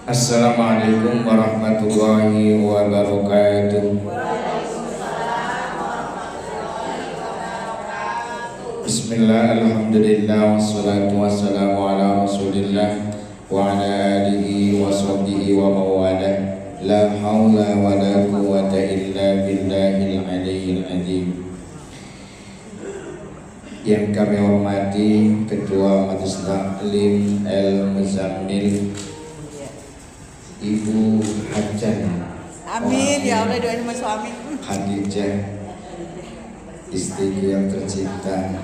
Assalamualaikum warahmatullahi wabarakatuh. Bismillah, alhamdulillah, wassalatu wassalamu ala rasulillah wa ala alihi wa sahbihi wa mawala. La hawla wa la quwwata illa billahil aliyyil azim. Yang kami hormati Ketua Majelis Taklim Al-Muzammil Ibu Hajjah. Amin ya Allah, doain sama suami. Khadijah, istriku yang tercinta.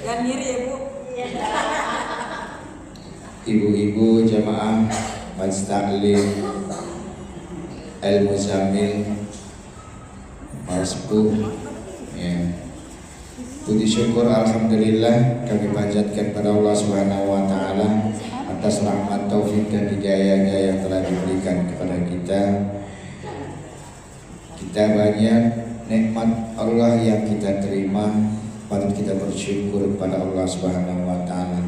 Yang ngiri ya Bu. Ibu-ibu jamaah Majelis Taklim Al-Muzammil, para sepuh ya. Puji syukur alhamdulillah kami panjatkan pada Allah Subhanahu wa taala atas rahmat, taufik dan hidayahnya yang telah diberikan kepada kita. Kita banyak nikmat Allah yang kita terima, patut kita bersyukur kepada Allah Subhanahu wa taala.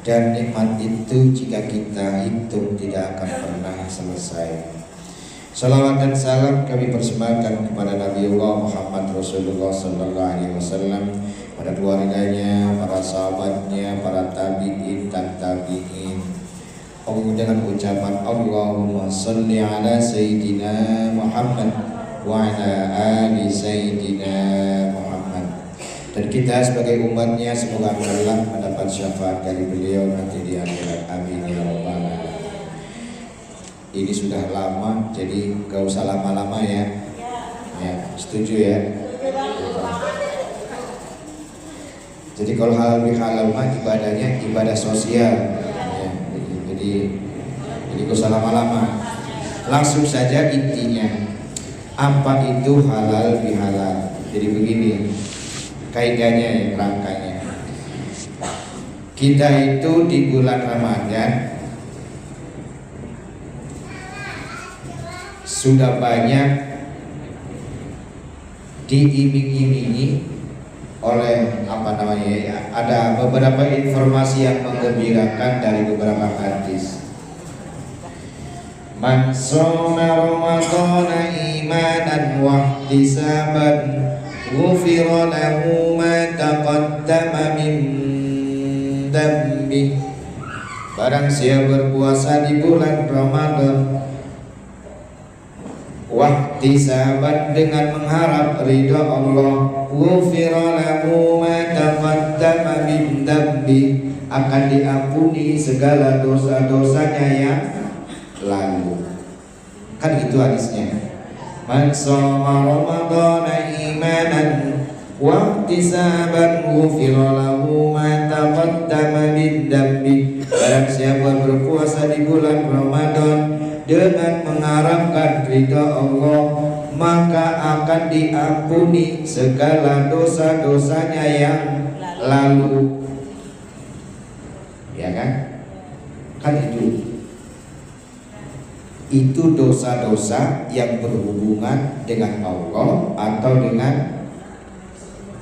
Dan nikmat itu jika kita hitung tidak akan pernah selesai. Salawat dan salam kami persembahkan kepada Nabiullah Muhammad Rasulullah sallallahu alaihi wasallam, pada keluarganya, para sahabatnya, para tabi'in dan tabi'in. Dengan ucapan Allahumma salli ala Sayyidina Muhammad wa ala ali Sayyidina Muhammad. Dan kita sebagai umatnya semoga Allah mendapat syafaat dari beliau nanti di akhirat. Amin ya rabbal alamin. Ini sudah lama, jadi gak usah lama-lama ya. Ya, setuju ya? Jadi kalau halal bihalal mah ibadahnya ibadah sosial. Ya, jadi gak usah lama-lama. Langsung saja intinya. Apa itu halal bihalal? Jadi begini kaidahnya ya, rangkanya. Kita itu di bulan Ramadan sudah banyak diiming-imingi oleh ada beberapa informasi yang menggembirakan dari beberapa hadis. Man shoma ramadhana imanan wa ihtisaban ghufira lahu ma taqaddama min dhanbi. Barang siapa berpuasa di bulan Ramadan wahtisaban dengan mengharap ridha Allah, ghufira lahu ma taqaddama min dhanbi, akan diampuni segala dosa-dosanya yang lalu. Kan itu hadisnya. Man shoma ramadhana imanan wahtisaban ghufira lahu ma taqaddama min dhanbi. Barang siapa berpuasa di bulan Ramadan dengan mengharapkan ridha Allah, maka akan diampuni segala dosa-dosanya yang lalu. Ya kan? Kan itu dosa-dosa yang berhubungan dengan Allah atau dengan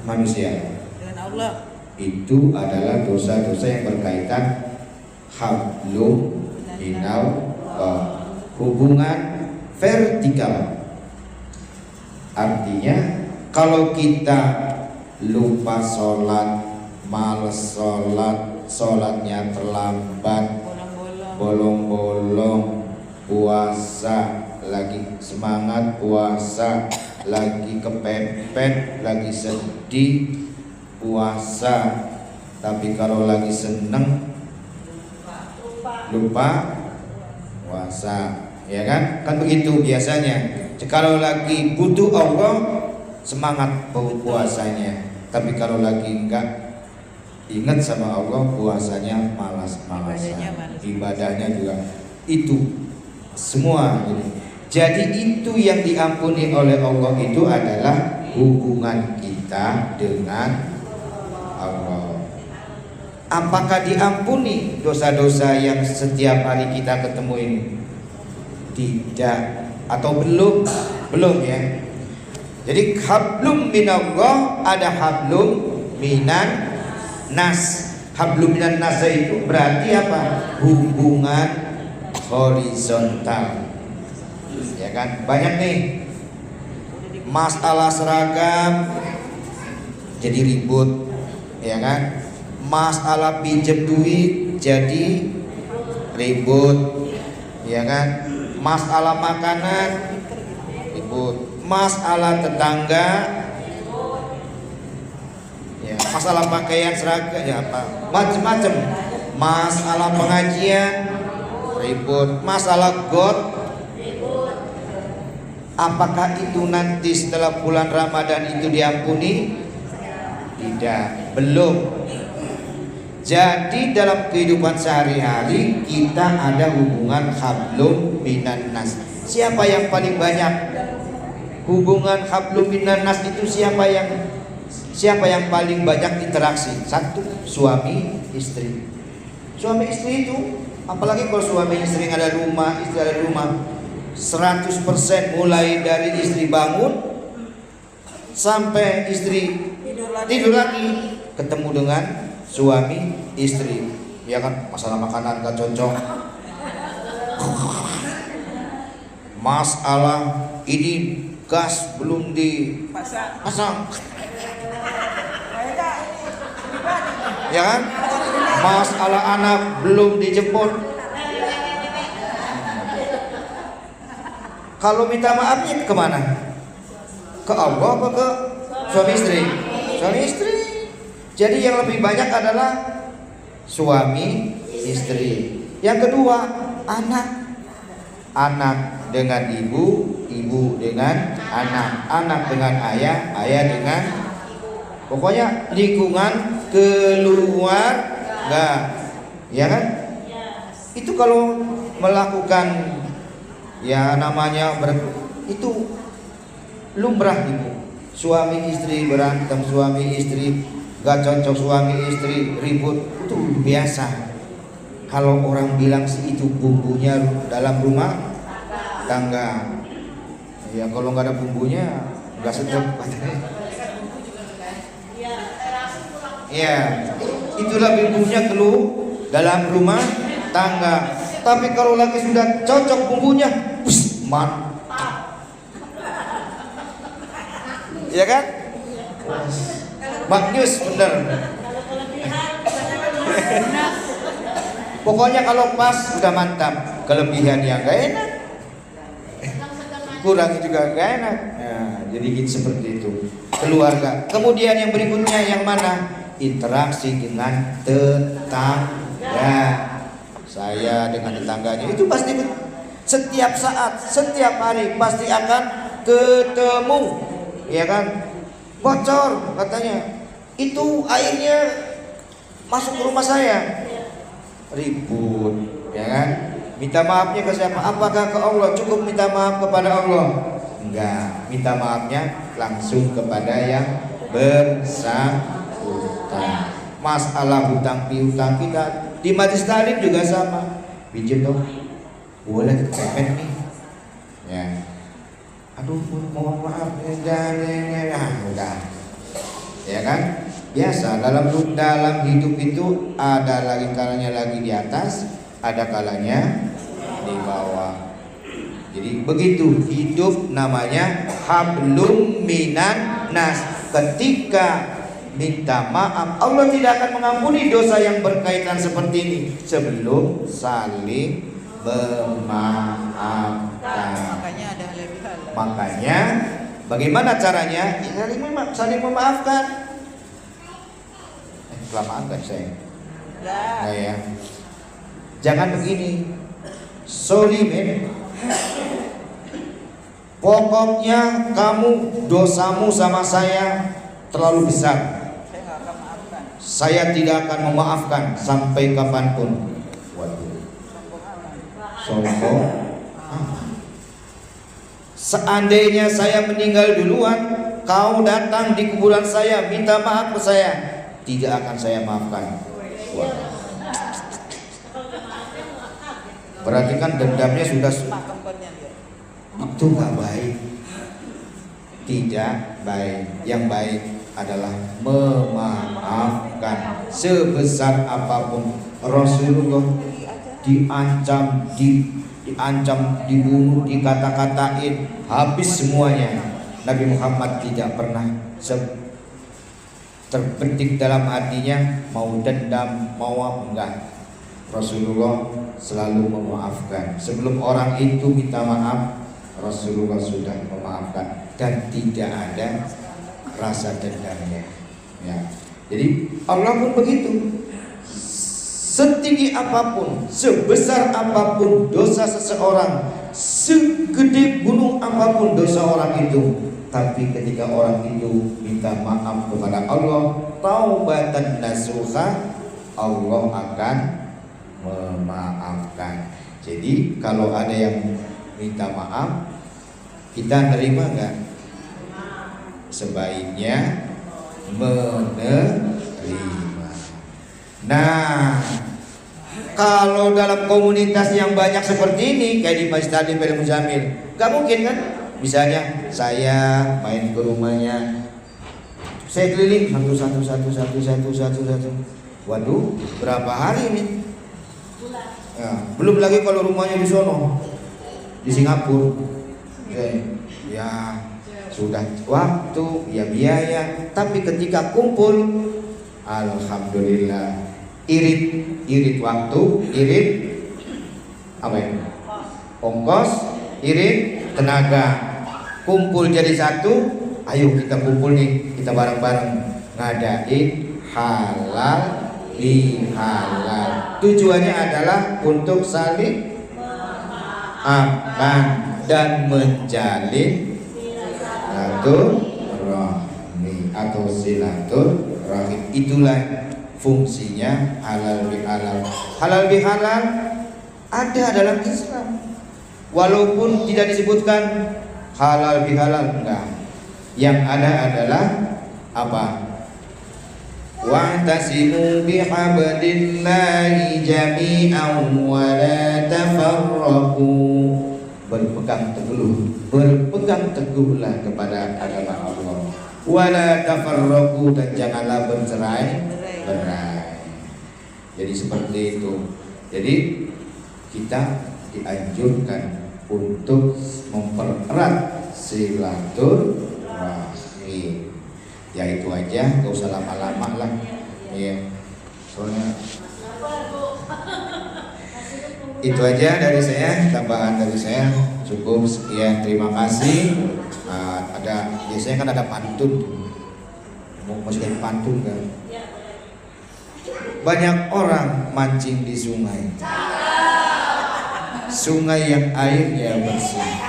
manusia. Dengan Allah. Itu adalah dosa-dosa yang berkaitan hablum minallah, hubungan vertikal. Artinya kalau kita lupa sholat, males sholat, sholatnya terlambat, bolong-bolong, puasa lagi semangat puasa, lagi kepepet, lagi sedih puasa, tapi kalau lagi seneng lupa puasa. Ya kan? Kan begitu biasanya. Kalau lagi butuh Allah semangat puasanya, tapi kalau lagi enggak ingat sama Allah puasanya malas-malasan. Ibadahnya juga itu semua. Jadi itu yang diampuni oleh Allah itu adalah hubungan kita dengan Allah. Apakah diampuni dosa-dosa yang setiap hari kita ketemu ini? Tidak, atau belum ya. Jadi hablum minallah, ada hablum minan nas. Hablum minan nas itu berarti apa? Hubungan horizontal. Ya kan? Banyak nih masalah seragam jadi ribut, ya kan? Masalah pinjam duit jadi ribut, ya kan? Masalah makanan ribut, masalah tetangga, ya, masalah pakaian seragam, ya apa? Macam-macam. Masalah pengajian ribut, masalah God. Apakah itu nanti setelah bulan Ramadan itu diampuni? Tidak, belum. Jadi dalam kehidupan sehari-hari kita ada hubungan hablum minan nas. Siapa yang paling banyak hubungan hablum minan nas itu? Siapa yang paling banyak interaksi? Satu, suami istri. Suami istri itu, apalagi kalau suami istri ada rumah, istri ada rumah, 100% mulai dari istri bangun sampai istri tidur lagi ketemu dengan suami istri, ya kan? Masalah makanan gak cocok, masalah ini gas belum dipasang, ya kan? Masalah anak belum dijemput. Kalau minta maafnya kemana? Ke Allah apa ke suami istri? Suami istri. Jadi yang lebih banyak adalah suami istri. Yang kedua, anak. Anak dengan ibu, ibu dengan anak, anak dengan ayah, ayah dengan, pokoknya lingkungan keluarga, ya kan? Itu kalau melakukan ya namanya itu lumrah itu. Suami istri berantem, suami istri gak cocok, suami istri ribut, itu biasa. Kalau orang bilang sih itu bumbunya dalam rumah tangga. Ya kalau nggak ada bumbunya nggak sedap. Ya itulah bumbunya dalam rumah tangga. Tapi kalau lagi sudah cocok bumbunya, mantap, ya kan? Bagus, bener. Pokoknya kalau pas udah mantap. Kelebihan yang gak enak, kurang juga gak enak. Nah, jadi gitu, seperti itu keluarga. Kemudian yang berikutnya yang mana? Interaksi dengan tetangga. Saya dengan tetangganya itu pasti setiap saat, setiap hari pasti akan ketemu, ya kan? Bocor katanya, itu airnya masuk ke rumah saya, ribut, ya kan? Minta maafnya ke siapa? Apakah ke Allah? Cukup minta maaf kepada Allah? Enggak, minta maafnya langsung kepada yang bersangkutan. Masalah hutang piutang kita di majlis taklim juga sama. Pinjam dong, boleh kepepet nih, ya. Aduh, mohon maaf, udah, ya kan? Biasa dalam hidup itu ada lagi kalanya lagi di atas, ada kalanya di bawah. Jadi begitu hidup, namanya hablum minan nas. Ketika minta maaf, Allah tidak akan mengampuni dosa yang berkaitan seperti ini sebelum saling memaafkan. Makanya bagaimana caranya? Saling memaafkan. Kelamaan kan saya? Nah, ya. Jangan begini. Sorry men. Pokoknya kamu dosamu sama saya terlalu besar. Saya tidak akan memaafkan sampai kapanpun. Waduh, sombong. Seandainya saya meninggal duluan, kau datang di kuburan saya minta maaf ke saya, tidak akan saya maafkan. Waduh. Berarti kan dendamnya sudah. Itu gak baik. Tidak baik. Yang baik adalah memaafkan. Sebesar apapun Rasulullah diancam, dibunuh, dikata-katain, habis semuanya. Nabi Muhammad tidak pernah terbetik dalam hatinya mau dendam, mau apa, enggak. Rasulullah selalu memaafkan. Sebelum orang itu minta maaf, Rasulullah sudah memaafkan dan tidak ada rasa dendamnya. Ya. Jadi Allah pun begitu. Setinggi apapun, sebesar apapun dosa seseorang, segede gunung apapun dosa orang itu, tapi ketika orang itu minta maaf kepada Allah, taubatan nasuha, Allah akan memaafkan. Jadi kalau ada yang minta maaf, kita terima nggak? Sebaiknya menerima. Nah, kalau dalam komunitas yang banyak seperti ini, kayak di Masjid Taklim Pada Muzamil, nggak mungkin kan? Misalnya saya main ke rumahnya, saya keliling satu. Waduh, berapa hari ini? Ya, belum lagi kalau rumahnya di sono, di Singapura. Ya, sudah waktu, ya biaya. Tapi ketika kumpul, alhamdulillah, irit waktu, irit apa ya? Ongkos, irit tenaga. Kumpul jadi satu. Ayo kita kumpul nih, kita bareng-bareng ngadain halal bihalal. Tujuannya adalah untuk saling memaafkan dan menjalin silaturahmi atau silaturahim. Itulah fungsinya halal bihalal. Halal bihalal ada dalam Islam, walaupun tidak disebutkan halal bihalal, enggak. Yang ada adalah apa? Wa'tasimu bihablillahi jami'an wa la tafarraqu. Berpegang teguhlah kepada agama Allah. Wa la tafarraqu, dan janganlah bercerai-berai. Jadi seperti itu. Jadi kita dianjurkan untuk mempererat silaturahmi. Ya itu aja, gak usah lama-lama lah. Iya. Soalnya itu aja dari saya, tambahan dari saya. Cukup sekian, terima kasih. Ada biasanya kan ada pantun. Mau masukin pantun kan? Banyak orang mancing di sungai. Sungai yang airnya bersih.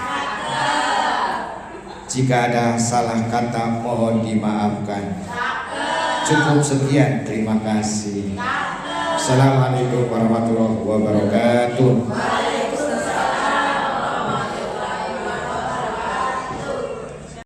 Jika ada salah kata mohon dimaafkan. Cukup sekian, terima kasih. Assalamualaikum warahmatullahi wabarakatuh.